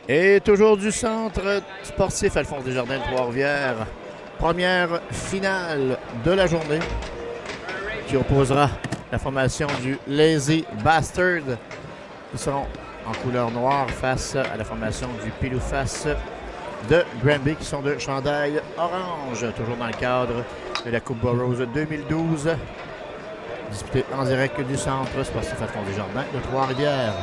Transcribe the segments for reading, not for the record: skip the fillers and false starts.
Et toujours du centre sportif Alphonse Desjardins de Trois-Rivières. Première finale de la journée qui opposera la formation du Lazy Bastard qui seront en couleur noire face à la formation du Pilou Face de Granby qui sont de chandail orange. Toujours dans le cadre de la Coupe Burroughs 2012. Disputé en direct du centre sportif Alphonse Desjardins de Trois-Rivières.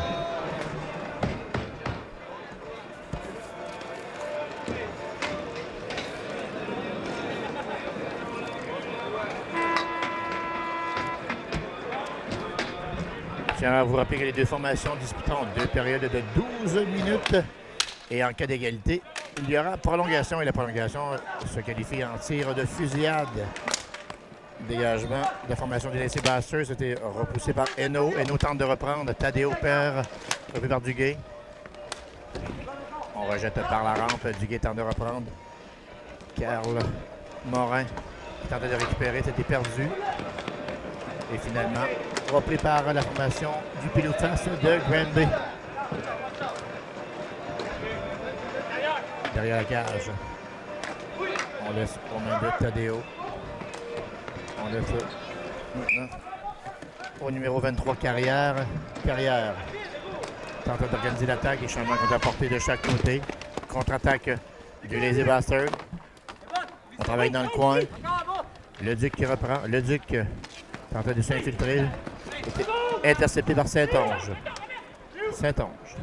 Je tiens à vous rappeler que les deux formations disputeront deux périodes de 12 minutes. Et en cas d'égalité, il y aura prolongation. Et la prolongation se qualifie en tir de fusillade. Dégagement de la formation du Lazy Bastard. C'était repoussé par Eno. Eno tente de reprendre. Tadeo perd. Repris par Duguay. On rejette par la rampe. Duguay tente de reprendre. Carl Morin tentait de récupérer. C'était perdu. Et finalement, repris par la formation du Pilou Face de Granby. Derrière la cage. On laisse aux mains de Tadeo. On laisse maintenant au numéro 23, Carrière. Carrière tente d'organiser l'attaque et changement qu'on a apporté de chaque côté. Contre-attaque du Lazy Bastard. On travaille dans le coin. Le Duc qui reprend. Le Duc tente de s'infiltrer. Intercepté par Saint-Onge. Saint-Onge.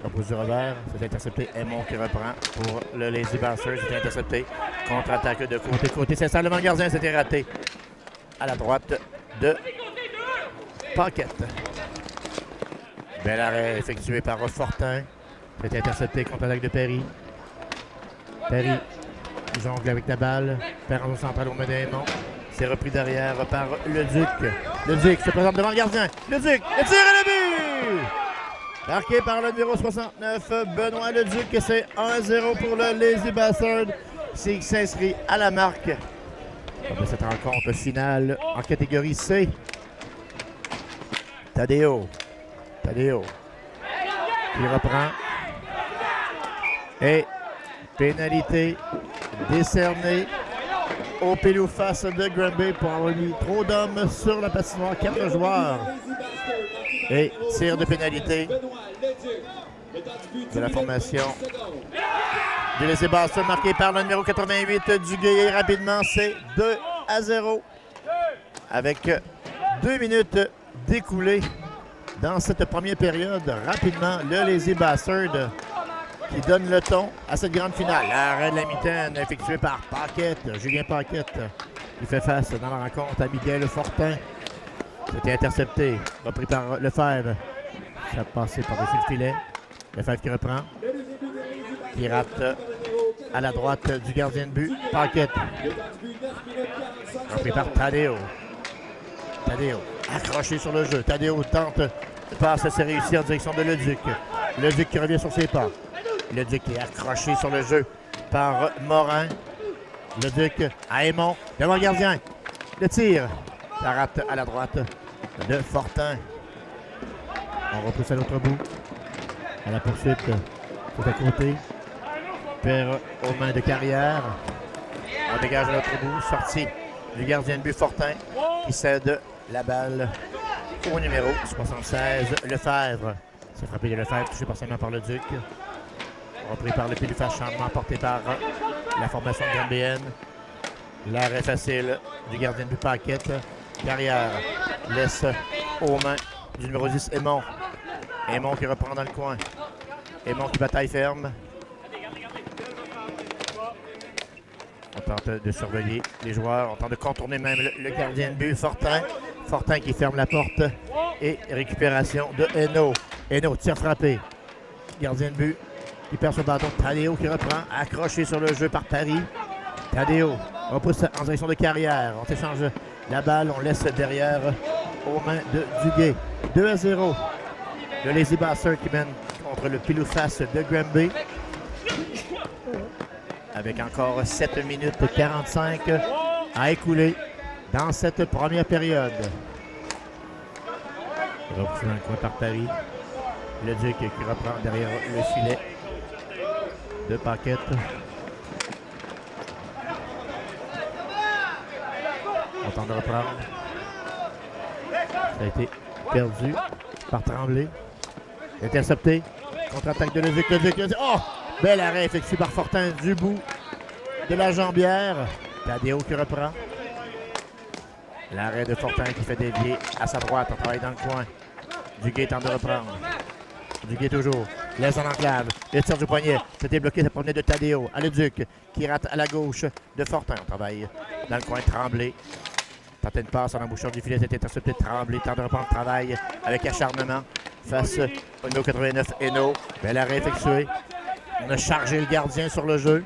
Repousse du revers. C'est intercepté. Aymon qui reprend pour le Lazy Bastard. C'est intercepté. Contre-attaque de côté. C'est le gardien. C'était raté. À la droite de Paquette. Bel arrêt effectué par Fortin. C'est intercepté. Contre-attaque de Perry. Perry jongle avec la balle. Perd en central au main d'Aymon. C'est repris derrière par le Duc. Le Duc se présente devant le gardien. Le Duc, le tir et le but! Marqué par le numéro 69, Benoît Le Duc. C'est 1-0 pour le Lazy Bastard. C'est qui s'inscrit à la marque de cette rencontre finale en catégorie C. Tadeo. Tadeo qui reprend. Et pénalité décernée au Pilou Face de Granby pour avoir mis trop d'hommes sur la patinoire. 4 joueurs. Et tir de pénalité de la formation du Lazy Bastard marqué par le numéro 88 Duguay. Rapidement, c'est 2-0 avec 2 minutes d'écoulées dans cette première période. Rapidement, le Lazy Bastard qui donne le ton à cette grande finale. L'arrêt de la mitaine effectué par Paquette, Julien Paquette, qui fait face dans la rencontre à Miguel Fortin. C'était intercepté, repris par Lefebvre. Ça a passé par-dessus le filet. Lefebvre qui reprend, qui rate à la droite du gardien de but, Paquette. Repris par Tadeo. Tadeo, accroché sur le jeu. Tadeo tente de passer, c'est réussi en direction de Leduc. Leduc qui revient sur ses pas. Le Duc est accroché sur le jeu par Morin. Le Duc à Aymon, devant le gardien. Le tir, ça rate à la droite de Fortin. On repousse à l'autre bout. À la poursuite, tout à côté. Perd aux mains de Carrière. On dégage à l'autre bout. Sortie du gardien de but Fortin qui cède la balle au numéro 76, Lefebvre. C'est frappé de Lefebvre, touché partiellement par le Duc. Repris par le Pilou Face, changement porté par la formation gambéenne. L'arrêt facile du gardien de but Paquette. Carrière laisse aux mains du numéro 10, Aymon. Aymon qui reprend dans le coin. Aymon qui bataille ferme. On tente de surveiller les joueurs. On tente de contourner même le gardien de but, Fortin. Fortin qui ferme la porte. Et récupération de Eno. Eno, tir frappé. Gardien de but. Il perd son bâton. Tadeo qui reprend. Accroché sur le jeu par Paris. Tadeo repousse en direction de Carrière. On s'échange la balle. On laisse derrière aux mains de Duguay. 2-0. Le Lazy Bastard qui mène contre le Pilou Face de Granby. Avec encore 7 minutes 45 à écouler dans cette première période. Repoussé dans le coin par Paris. Le Duc qui reprend derrière le filet de Paquette. On tente de reprendre. Ça a été perdu par Tremblay. Intercepté. Contre-attaque de Leduc. Oh! Bel arrêt effectué par Fortin du bout de la jambière. Tadeo qui reprend. L'arrêt de Fortin qui fait dévier à sa droite. On travaille dans le coin. Duguay tente de reprendre. Duguay toujours. Laisse en enclave. Le tir du poignet. C'était bloqué. Ça provenait de Tadeo. À Leduc qui rate à la gauche de Fortin. On travaille dans le coin. Tremblay. Tentait une passe en embouchant du filet. C'était intercepté de Tremblay. Tente de reprendre le travail avec acharnement face au numéro 89 Hainaut. Bel arrêt effectué. On a chargé le gardien sur le jeu.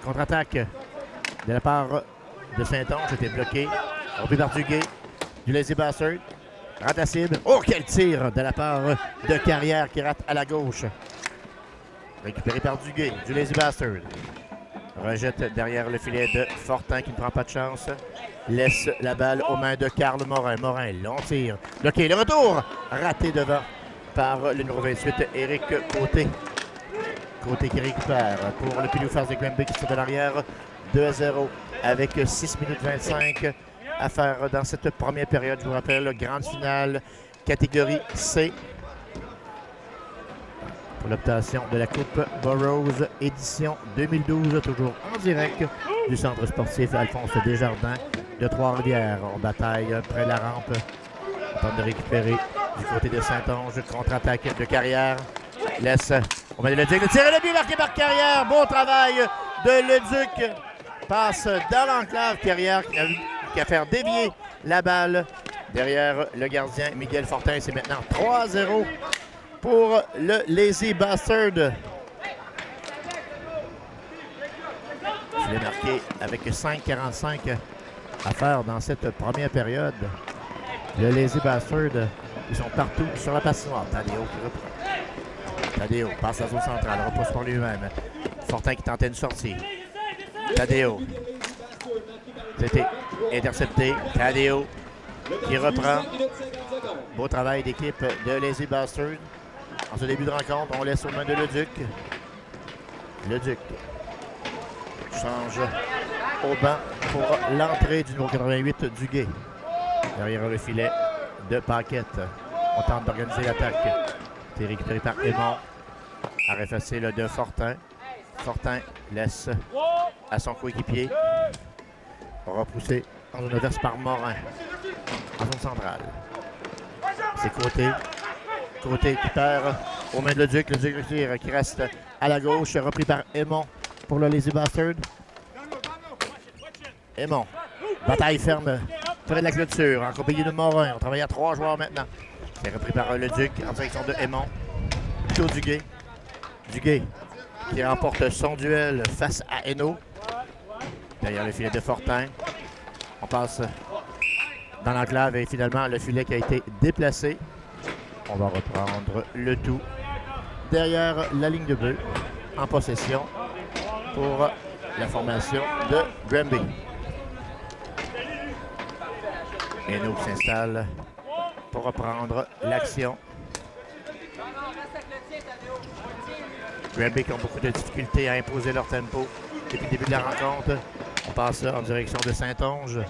Contre-attaque de la part de Saint-Onge. C'était bloqué. Repris par Duguay. Du lazy bastard. Rate la cible. Oh, quel tir de la part de Carrière qui rate à la gauche. Récupéré par Duguay. Du lazy bastard. Rejette derrière le filet de Fortin qui ne prend pas de chance. Laisse la balle aux mains de Carl Morin. Morin, long tir. Bloqué. Le retour. Raté devant par le numéro 28, Éric Côté. Côté qui récupère pour le Pilou face de Granby qui sort de l'arrière. 2-0 avec 6 minutes 25 à faire dans cette première période. Je vous rappelle, grande finale, catégorie C. Pour l'obtention de la Coupe Burroughs, édition 2012, toujours en direct du centre sportif Alphonse Desjardins de Trois-Rivières. On bataille près de la rampe. On tente de récupérer du côté de Saint-Onge. Contre-attaque de Carrière. Laisse. On va le Leduc. Le tir et le but marqué par Carrière. Bon travail de Leduc. Passe dans l'enclave. Carrière qui a fait dévier la balle derrière le gardien Miguel Fortin. C'est maintenant 3-0 pour le Lazy Bastard. Il est marqué avec 5,45 à faire dans cette première période. Le Lazy Bastard, ils sont partout sur la patinoire. Tadeo qui reprend. Tadeo passe à la zone centrale, repousse par lui-même. Fortin qui tentait une sortie. Tadeo. C'était intercepté. Tadeo qui reprend. Beau travail d'équipe de Lazy Bastard. En ce début de rencontre, on laisse aux mains de Leduc. Leduc change au banc pour l'entrée du numéro 88, Duguay. Derrière le filet de Paquette. On tente d'organiser l'attaque. C'est récupéré par Aymon. Arrêt facile de Fortin. Fortin laisse à son coéquipier. Repoussé en zone adverse par Morin. En zone centrale. C'est Côté. Côté qui perd aux mains de Leduc. Leduc qui reste à la gauche. Repris par Aymon pour le Lazy Bastard. Aymon. Bataille ferme près de la clôture. En compagnie de Morin. On travaille à 3 joueurs maintenant. C'est repris par Leduc en direction de Aymon. Plutôt Duguay. Duguay qui remporte son duel face à Hainaut. Derrière le filet de Fortin. On passe dans l'enclave et finalement le filet qui a été déplacé. On va reprendre le tout derrière la ligne de bleu en possession pour la formation de Granby. Hainaut qui s'installe pour reprendre l'action. Granby qui ont beaucoup de difficultés à imposer leur tempo depuis le début de la rencontre. On passe en direction de Saint-Onge.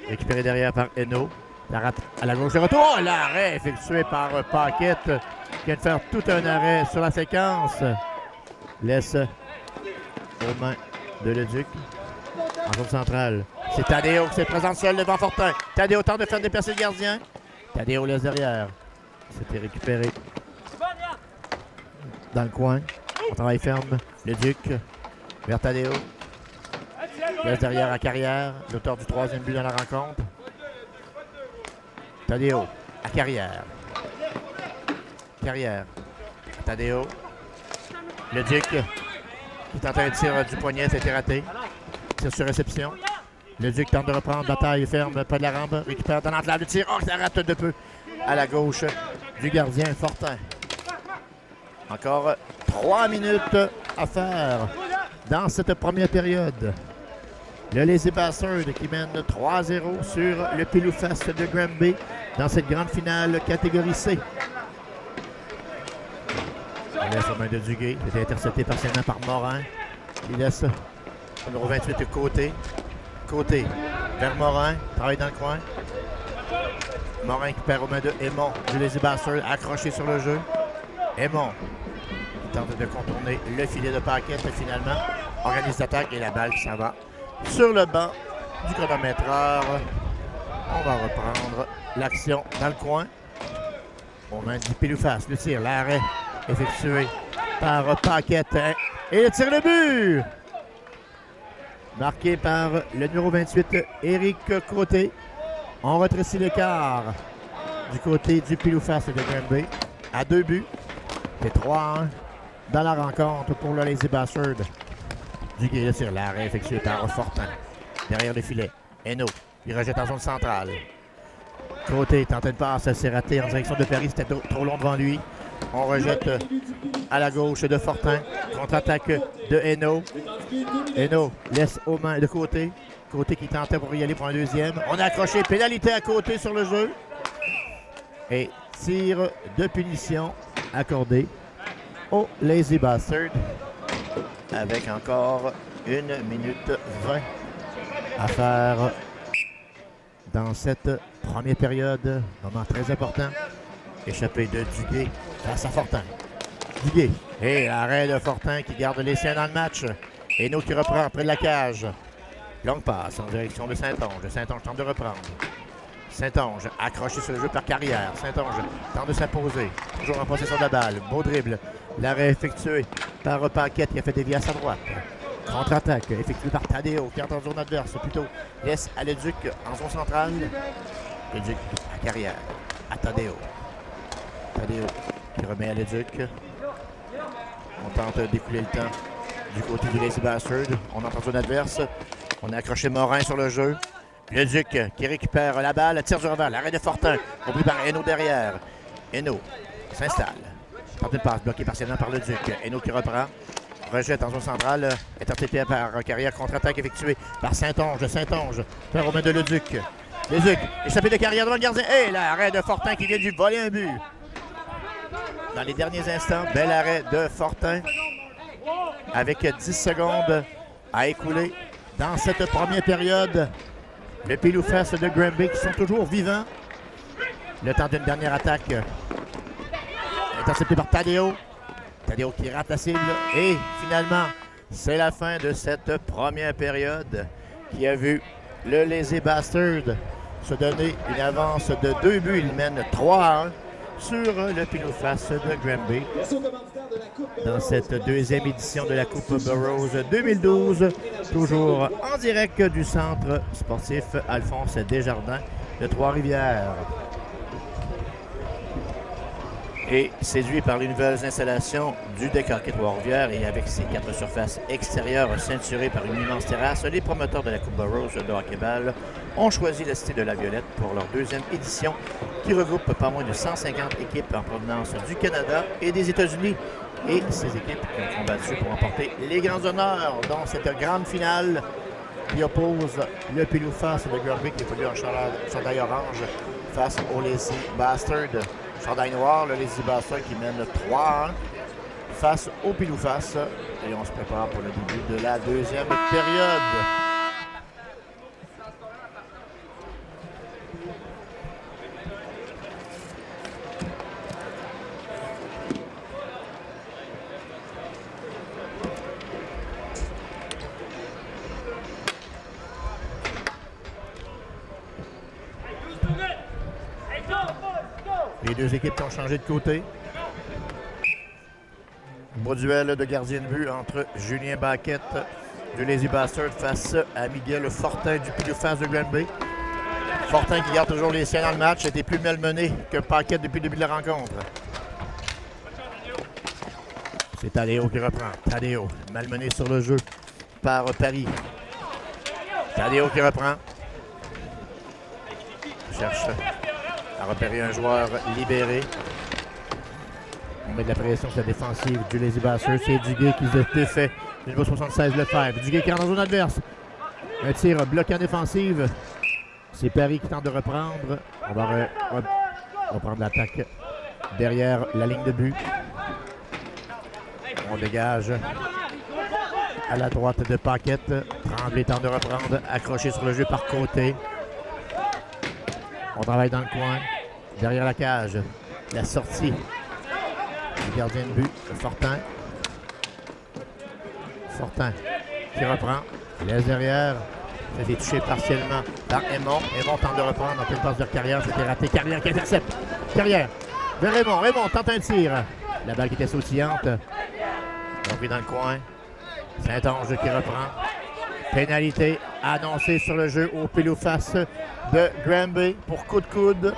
Récupéré derrière par Hainaut. La rate à la gauche. Le retour. Oh, l'arrêt effectué par Paquette qui vient de faire tout un arrêt sur la séquence. Laisse aux mains de Leduc. En zone centrale. C'est Tadeo qui se présente seul devant Fortin. Tadeo tente de faire déplacer le gardien. Tadeo laisse derrière. C'était récupéré dans le coin. On travaille ferme. Leduc vers Tadeo. Laisse derrière à Carrière, l'auteur du 3e but dans la rencontre. Tadeo à Carrière. Carrière. Tadeo. Leduc qui tente un tir du poignet, c'était raté. Tir sur réception. Leduc tente de reprendre, bataille ferme, pas de la rampe, récupère dans l'enclave, le tir. Oh, ça rate de peu à la gauche du gardien Fortin. Encore 3 minutes à faire dans cette première période. Le Lazy Bastard qui mène 3-0 sur le Pilou-Face de Granby dans cette grande finale catégorie C. On laisse aux mains de Duguay. C'est intercepté partiellement par Morin. Il laisse numéro 28 de côté. Côté vers Morin. Travaille dans le coin. Morin qui perd aux mains de Aymon. Jules Basseur accroché sur le jeu. Aymon qui tente de contourner le filet de Paquette finalement. Organise l'attaque et la balle qui s'en va sur le banc du chronométreur. On va reprendre l'action dans le coin. Aux mains du Pilouface. Le tir, l'arrêt effectué par Paquette. Et le tir le but! Marqué par le numéro 28, Éric Côté. On rétrécit l'écart du côté du Pilouface de Granby à 2 buts. C'est 3-1 dans la rencontre pour le Lazy Bastard. Duguay, le tir, l'arrêt effectué par Fortin. Derrière le filet, Hainaut, il rejette en zone centrale. Côté tente une passe, c'est raté en direction de Paris, c'était trop long devant lui. On rejette à la gauche de Fortin. Contre-attaque de Hainaut. Hainaut laisse aux mains de Côté. Côté qui tentait pour y aller pour un deuxième. On a accroché, pénalité à Côté sur le jeu. Et tir de punition accordé au Lazy Bastard. Avec encore 1 minute 20 à faire dans cette première période. Moment très important. Échappé de Duguay face à Fortin. Duguay et l'arrêt de Fortin qui garde les siens dans le match. Hainaut qui reprend près de la cage. Longue passe en direction de Saint-Onge. Saint-Onge tente de reprendre. Saint-Onge accroché sur le jeu par Carrière. Saint-Onge tente de s'imposer. Toujours en possession de la balle. Beau dribble. L'arrêt effectué par Paquette qui a fait dévier à sa droite. Contre-attaque effectuée par Tadeo qui entre en zone adverse. Plutôt laisse à Leduc en zone centrale. Leduc à Carrière. À Tadeo. Tadeo qui remet à Leduc. On tente d'écouler le temps du côté du Lazy Bastard. On entre en zone adverse. On a accroché Morin sur le jeu. Leduc qui récupère la balle. Tire du revers. L'arrêt de Fortin. Compris par Hainaut derrière. Hainaut s'installe. Tente une passe bloquée partiellement par Leduc. Hainaut qui reprend. Rejette en zone centrale. Intercepté par Carrière. Contre-attaque effectuée par Saint-Onge. Saint-Onge. Faire aux mains de Leduc. Leduc échappé de Carrière devant le gardien. Et l'arrêt de Fortin qui vient du voler un but. Dans les derniers instants, bel arrêt de Fortin. Avec 10 secondes à écouler dans cette première période. Le Pilouface de Granby qui sont toujours vivants. Le temps d'une dernière attaque. Intercepté par Tadeo. Tadeo qui rate la cible. Et finalement, c'est la fin de cette première période qui a vu le Lazy Bastard se donner une avance de 2 buts. Il mène 3-1 sur le Pilouface de Granby. Dans cette deuxième édition de la Coupe Burroughs 2012, toujours en direct du centre sportif Alphonse Desjardins de Trois-Rivières. Et séduit par les nouvelles installations du décorquet Trois-Rivières et avec ses 4 surfaces extérieures ceinturées par une immense terrasse, les promoteurs de la Coupe Burroughs de hockey-ball ont choisi la Cité de la Violette pour leur deuxième édition qui regroupe pas moins de 150 équipes en provenance du Canada et des États-Unis. Et ces équipes qui ont combattu pour remporter les grands honneurs dans cette grande finale qui oppose le Pilouface de Granby qui est connu en chandail orange face au Lazy Bastard. Chandail noir, le Lazy Bastard qui mène 3-1 face au Pilouface. Et on se prépare pour le début de la deuxième période. Les deux équipes qui ont changé de côté. Beau duel de gardien de but entre Julien Baquette du Lazy Bastard face à Miguel Fortin du Pilouface de Granby. Fortin qui garde toujours les siens dans le match, a été plus malmené que Paquette depuis le début de la rencontre. C'est Tadeo qui reprend. Tadeo, malmené sur le jeu par Paris. Tadeo qui reprend. Cherche à repérer un joueur libéré. On met de la pression sur la défensive du Lazy Bastard. C'est Duguay qui se défait. Le numéro 76 Lefebvre. Duguay qui rentre dans zone adverse. Un tir bloqué en défensive. C'est Paris qui tente de reprendre. On va reprendre l'attaque derrière la ligne de but. On dégage à la droite de Paquette. Tremblay tente de reprendre. Accroché sur le jeu par Côté. On travaille dans le coin. Derrière la cage. La sortie du gardien de but, Fortin. Fortin qui reprend. Laisse derrière. Ça a été touché partiellement par Aymon. Aymon tente de reprendre en pleine passe de Carrière. C'était raté. Carrière qui intercepte. Carrière vers Raymond. Raymond tente un tir. La balle qui était sautillante. Donc dans le coin. Saint-Onge qui reprend. Pénalité annoncée sur le jeu au pile ou face de Granby pour coup de coude.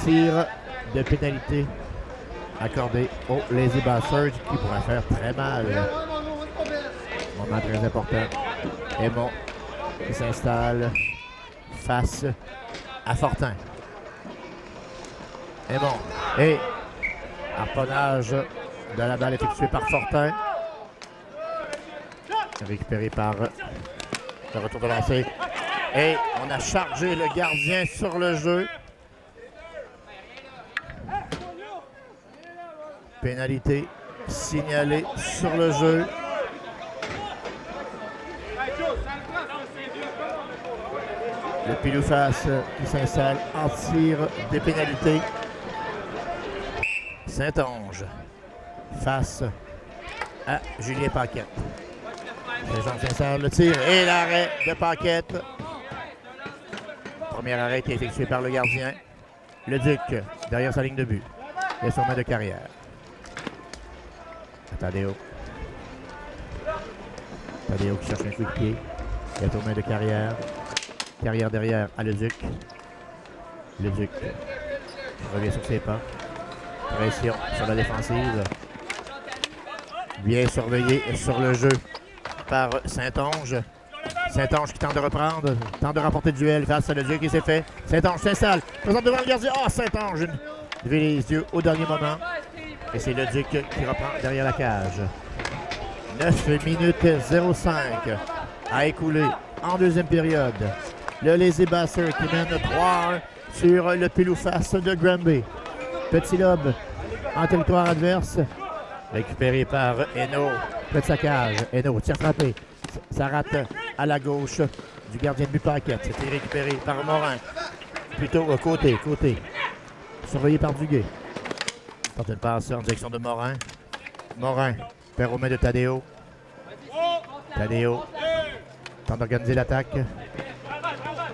Tir de pénalité accordé aux Lazy Bastards qui pourrait faire très mal. Moment très important. Aymon qui s'installe face à Fortin. Aymon et harponnage de la balle effectué par Fortin. Récupéré par le retour de lancer. Et on a chargé le gardien sur le jeu. Pénalité signalée sur le jeu. Le pile ou face qui s'installe en tir des pénalités. Saint-Onge face à Julien Paquette. Saint-Jean s'installe, le tir et l'arrêt de Paquette. Premier arrêt qui est effectué par le gardien. Le Duc derrière sa ligne de but. Et son main de Carrière. Tadeo. Tadeo qui cherche un coup de pied. Il est aux mains de Carrière. Carrière derrière à Le Duc. Le Duc revient sur ses pas. Pression sur la défensive. Bien surveillé sur le jeu par Saint-Onge. Saint-Onge qui tente de reprendre, tente de remporter le duel face à Le Duc qui s'est fait. Saint-Onge s'installe, présente devant le gardien. Oh, Saint-Onge lever les yeux au dernier moment. Et c'est Le Duc qui reprend derrière la cage. 9 minutes 05 à écouler en deuxième période. Le Lazy Bastard qui mène 3-1 sur le pile ou face de Granby. Petit lobe en territoire adverse. Récupéré par Hainaut près de sa cage. Hainaut tire frappé. Ça rate à la gauche du gardien de but Paquette. C'était récupéré par Morin. Plutôt côté. Surveillé par Duguay. Tente une passe en direction de Morin. Morin perd aux mains de Tadeo. Tadeo tente d'organiser l'attaque.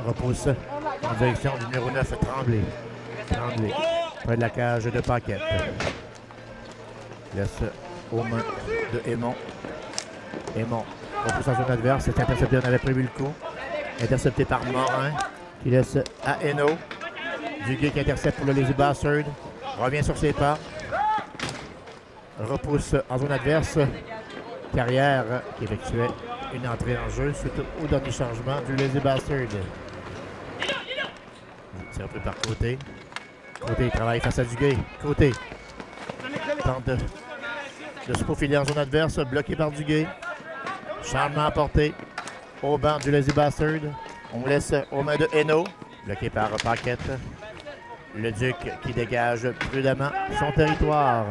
Repousse en direction du numéro 9, Tremblay. Tremblay près de la cage de Paquette. Laisse aux mains de Aymon. Aymon repousse en zone adverse. C'est intercepté, on avait prévu le coup. Intercepté par Morin qui laisse à Hainaut. Duguay qui intercepte pour le Lazy Bastard. Revient sur ses pas. Repousse en zone adverse. Carrière qui effectuait une entrée en jeu suite au dernier changement du Lazy Bastard. C'est repris par Côté. Côté travaille face à Duguay. Côté tente de se faufiler en zone adverse, bloqué par Duguay. Changement apporté au banc du Lazy Bastard. On laisse aux mains de Hainaut, bloqué par Paquette. Le Duc qui dégage prudemment son territoire.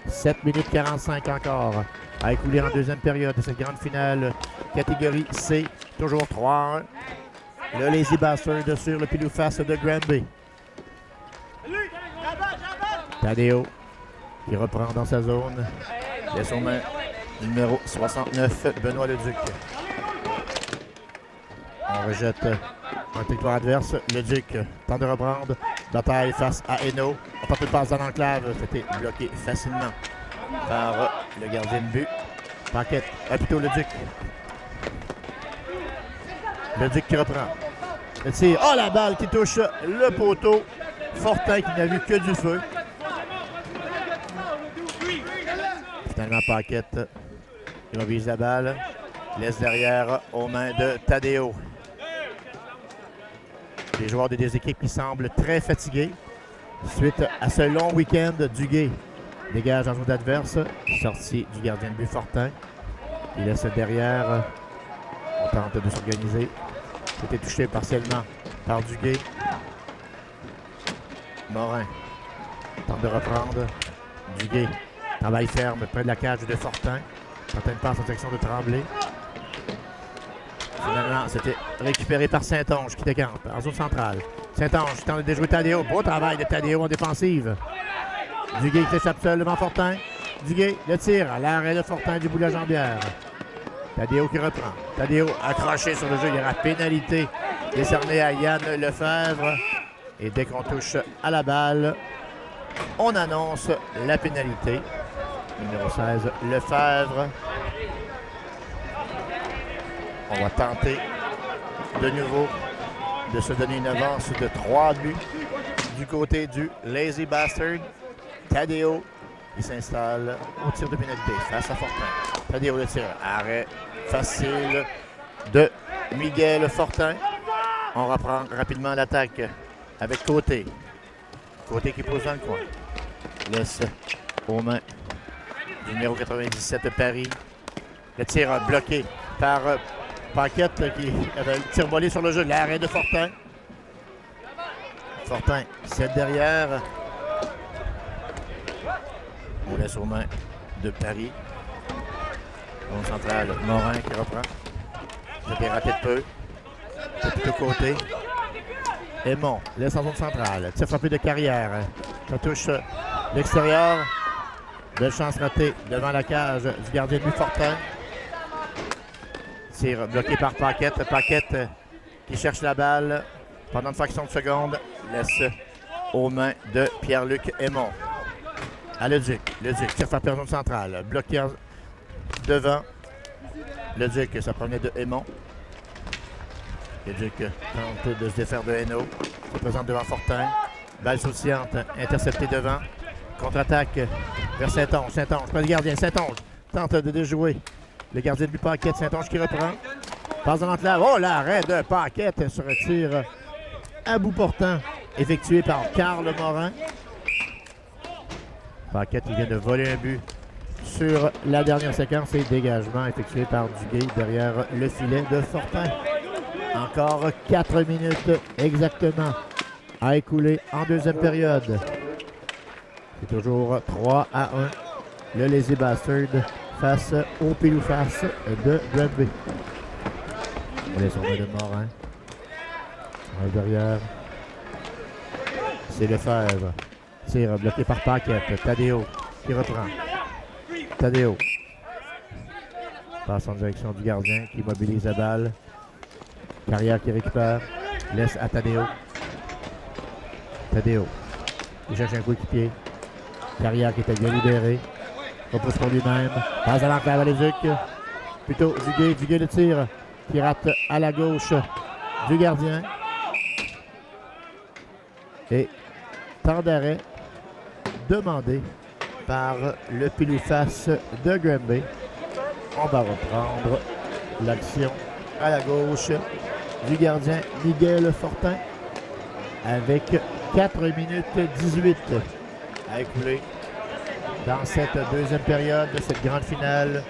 7 minutes 45 encore à écouler en deuxième période de cette grande finale catégorie C. Toujours 3-1. Le Lazy Bastard sur le pile ou face de Granby. Tadeo qui reprend dans sa zone. Laisse aux mains numéro 69, Benoît Leduc. On rejette un territoire adverse. Leduc tente de reprendre. Bataille face à Hainaut. On tente une passe dans l'enclave. C'était bloqué facilement par le gardien de but. Paquette, plutôt Leduc. Leduc qui reprend. Le tir. Oh, la balle qui touche le poteau. Fortin qui n'a vu que du feu. Finalement, Paquette il vise la balle. Laisse derrière aux mains de Tadeo. Les joueurs des deux équipes qui semblent très fatigués. Suite à ce long week-end, Duguay dégage en zone adverse. Sortie du gardien de but Fortin. Il laisse derrière. On tente de s'organiser. C'était touché partiellement par Duguay. Morin tente de reprendre. Duguay Travail ferme près de la cage de Fortin. Fortin passe en direction de Tremblay. Finalement, c'était récupéré par Saint-Onge qui décampe en zone centrale. Saint-Onge tente de déjouer Tadeo. Beau travail de Tadeo en défensive. Duguay qui s'échappe seul devant Fortin. Duguay, le tir à l'arrêt de Fortin du bout de la jambière. Tadeo qui reprend. Tadeo accroché sur le jeu. Il y aura pénalité décernée à Yann Lefebvre. Et dès qu'on touche à la balle, on annonce la pénalité. Numéro 16, Lefebvre. On va tenter de nouveau de se donner une avance de 3 buts du côté du Lazy Bastard. Tadeo qui s'installe au tir de pénalité face à Fortin. Tadeo le tir. Arrêt facile de Miguel Fortin. On reprend rapidement l'attaque avec Côté. Côté qui pose dans le coin. Laisse aux mains du numéro 97 Paris. Le tir bloqué par Paquette qui avait le tir volé sur le jeu. L'arrêt de Fortin. Fortin, 7 derrière. On laisse aux mains de Paris. Zone centrale, Morin qui reprend. C'était raté de peu. C'est plutôt Côté. Aymon laisse en zone centrale. Tir frappé de Carrière. Ça touche l'extérieur. Belle chance ratée devant la cage du gardien de but Fortin. Tir bloqué par Paquette. Paquette qui cherche la balle pendant une fraction de seconde. Laisse aux mains de Pierre-Luc Aymon. À Leduc. Leduc tire frappé en zone centrale. Bloqué devant. Leduc, ça provenait de Aymon. Leduc tente de se défaire de Hainaut. Se présente devant Fortin. Balle sautillante, interceptée devant. Contre-attaque vers Saint-Onge. Saint-Onge, pas de gardien. Saint-Onge tente de déjouer le gardien de but Paquette. Saint-Onge qui reprend. Passe dans l'enclave. Oh, l'arrêt de Paquette sur un tir à bout portant effectué par Carl Morin. Paquette qui vient de voler un but sur la dernière séquence et dégagement effectué par Duguay derrière le filet de Fortin. Encore 4 minutes exactement à écouler en deuxième période. C'est toujours 3-1. Le Lazy Bastard face au pile-ou-face de Granby. On laisse au main de Morin. Derrière. C'est Lefebvre. Tir bloqué par Paquette. Tadeo qui reprend. Tadeo. Passe en direction du gardien qui mobilise la balle. Carrière qui récupère. Laisse à Tadeo. Tadeo. Il cherche un coéquipier. Carrière qui était bien libéré. Repousse pour lui-même. Passe à l'enclave à Leduc. Plutôt Duguay. Duguay le tire. Qui rate à la gauche du gardien. Et temps d'arrêt demandé par le pile-ou-face de Granby. On va reprendre l'action à la gauche du gardien Miguel Fortin avec 4 minutes 18 à écouler dans cette deuxième période de cette grande finale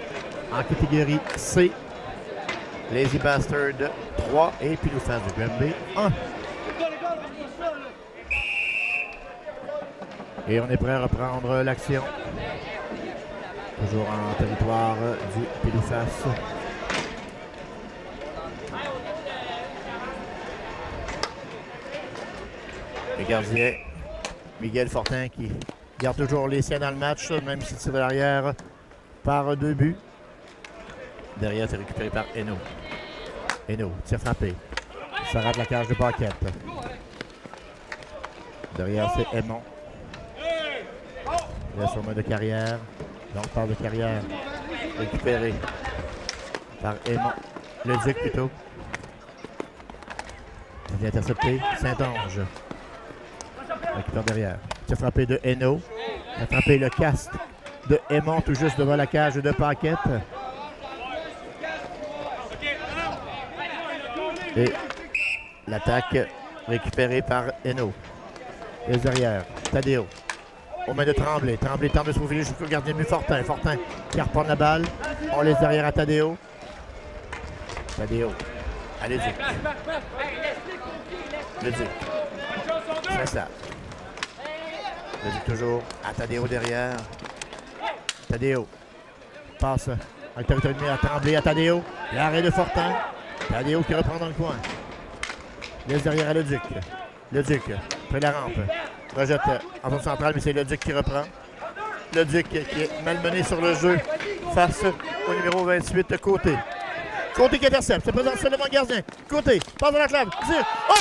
en catégorie C. Lazy Bastard 3 et pile-ou-face de Granby 1. Et on est prêt à reprendre l'action. Toujours en territoire du pile-ou-face. Le gardien Miguel Fortin qui garde toujours les siens dans le match, même s'il tire de l'arrière par 2 buts. Derrière, c'est récupéré par Hainaut. Hainaut, tir frappé. Ça rate la cage de Paquette. Derrière, c'est Aymon. Il est sur main de Carrière. Donc, part de Carrière. Récupéré par Aymon. Leduc plutôt. Il vient intercepter. Saint-Onge. Récupère derrière. Tir frappé de Hainaut. Il a frappé le casque de Aymon tout juste devant la cage de Paquette. Et l'attaque récupérée par Hainaut. Et derrière, Tadeo. Aux mains de Tremblay. Tremblay tente de se profiler jusqu'au gardien de but Fortin. Fortin qui reprend la balle. On laisse derrière à Tadeo. Tadeo. À Leduc. Leduc. C'est ça. Leduc toujours à Tadeo derrière. Tadeo. Passe avec territoire ennemi à Tremblay à Tadeo. L'arrêt de Fortin. Tadeo qui reprend dans le coin. Laisse derrière à Leduc. Leduc, près de la rampe. Rejette en zone centrale, mais c'est Leduc qui reprend. Leduc qui est malmené sur le jeu face au numéro 28, Côté. Côté qui intercepte, se présente seulement le gardien. Côté, passe dans la clave, tire. Oh!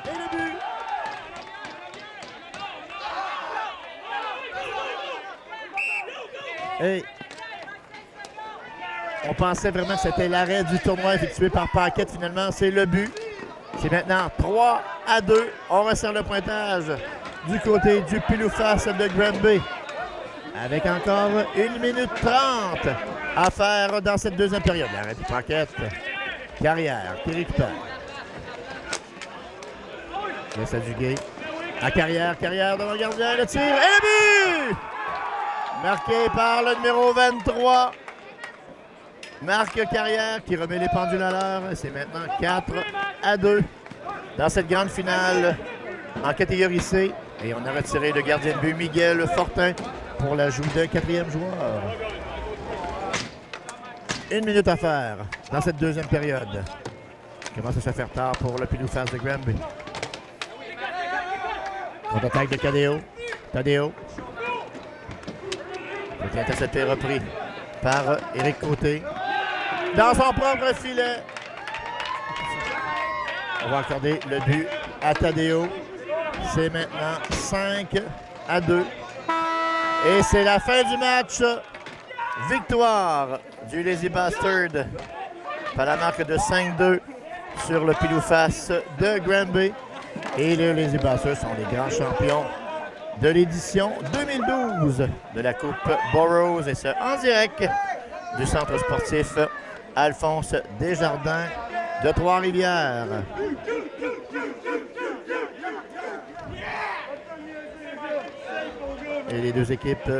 Et le but! Et on pensait vraiment que c'était l'arrêt du tournoi effectué par Paquette. Finalement, c'est le but. C'est maintenant 3-2. On resserre le pointage du côté du Pile-ou-Face de Granby. Avec encore 1 minute 30 à faire dans cette deuxième période. L'arrêt du Paquette. Carrière qui récupère. Laisse à Duguay. À Carrière. Carrière devant le gardien. Le tir et le but! Marqué par le numéro 23. Marc Carrière qui remet les pendules à l'heure. C'est maintenant 4-2 dans cette grande finale en catégorie C. Et on a retiré le gardien de but Miguel Fortin pour l'ajout d'un 4e joueur. 1 minute à faire dans cette deuxième période. Commence à se faire tard pour le Pile-ou-Face de Granby. Contre-attaque de Tadeo. Tadeo. Il est intercepté et repris par Éric Côté. Dans son propre filet. On va accorder le but à Tadeo. C'est maintenant 5-2. Et c'est la fin du match. Victoire du Lazy Bastard par la marque de 5-2 sur le Pile-ou-Face de Granby. Et les Lazy Bastards sont les grands champions de l'édition 2012 de la Coupe Burroughs. Et c'est en direct du centre sportif Alphonse Desjardins de Trois-Rivières. Et les deux équipes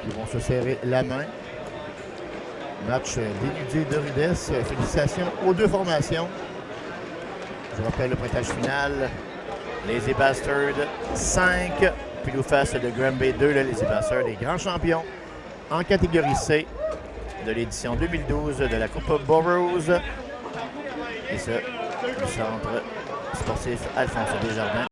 qui vont se serrer la main. Match dénudé de rudesse. Félicitations aux deux formations. Je rappelle le pointage final. Lazy Bastard 5, Pile-ou-Face de Granby 2. Le Lazy Bastard, les grands champions en catégorie C de l'édition 2012 de la Coupe Burroughs. Et ce, du centre sportif Alphonse Desjardins.